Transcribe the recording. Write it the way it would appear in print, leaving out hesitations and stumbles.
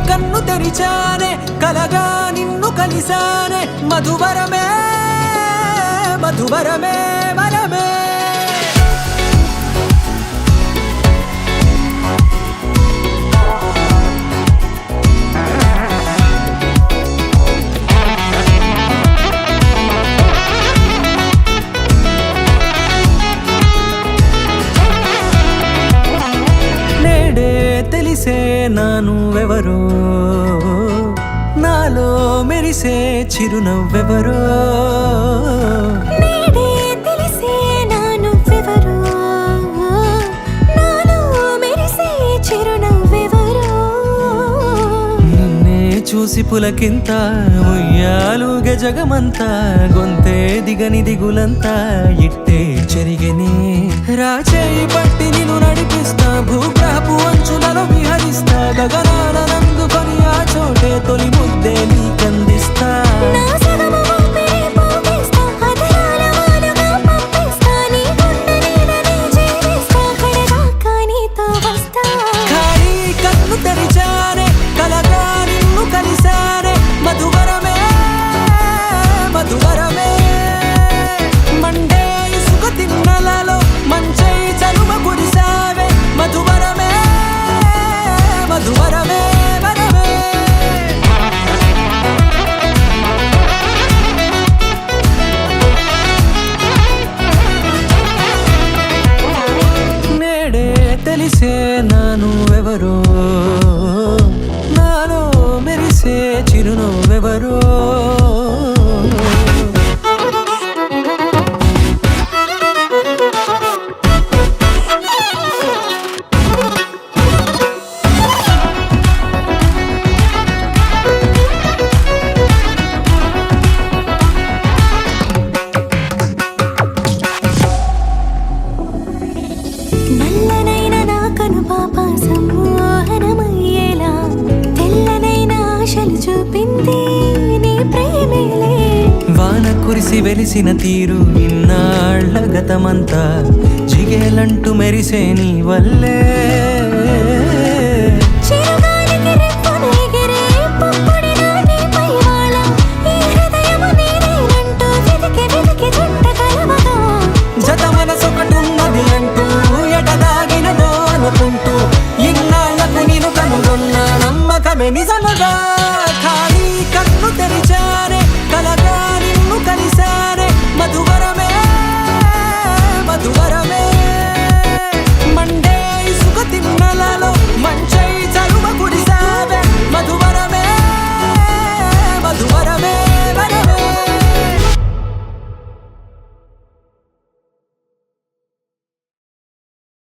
కన్ను తెరిచానే కలగా నిన్ను కలిసానే మధువరమే మధువరమే వరమే తెలిసే నానువెవరో నాలో మెరిసే చిరునవ్వెవరో నేడే తెలిసే నానువెవరో నాలో మెరిసే చిరునవ్వెవరో నిన్నే చూసి పులకింత ఉయ్యాలుగ జగమంతా గొంతే దిగని దిగులంతా ఇట్టే చెరిగని రాచేయి పట్టి నిన్ను నడిపిస్తా భూగ్రహపు అంచులలో విహరిస్తా గగనాల నందుకొని ఆ చోటే తొలి ముద్దే నీకందిస్తా నా సగము ఊపిరి పోగిస్తా అధరాల వాలుగా పంపిస్తా నీ గుండె నీడనే చేరిస్తా కడదాకా నీతో వస్తా ఖాళీ కన్ను తెరిచానే కలగా నిన్ను కలిసానే మధువరమే మధువరమే మండే ఇసుక తిన్నలలో మంచై చలువ కురిసావే మధువరమే మధువరమే వరమే నేడే తెలిసే నానువెవరో నాలో మెరిసే చిరునవ్వెవరో నల్లనైన నా కనుపాప సమ్మోహనమయ్యేలా తెల్లనైన ఆశలు చూపింది నీ ప్రేమేలే వాన కురిసి వెలిసిన తీరు ఇన్నాళ్ల గతమంతా జిగేలంటూ మెరిసే నీ వల్లే చిరుగాలికి రెప్పున ఎగిరే పుప్పొడిన నీపై వాళ ఈ హృదయము నీదేనంటూ వెతికి వెతికి చుట్ట కలవగా జత మనసొకటున్నది అంటూ ఎటదాగినదో అనుకుంటూ ఇన్నాళ్లకు నేను కనుగొన్న నమ్మకమే నిజముగా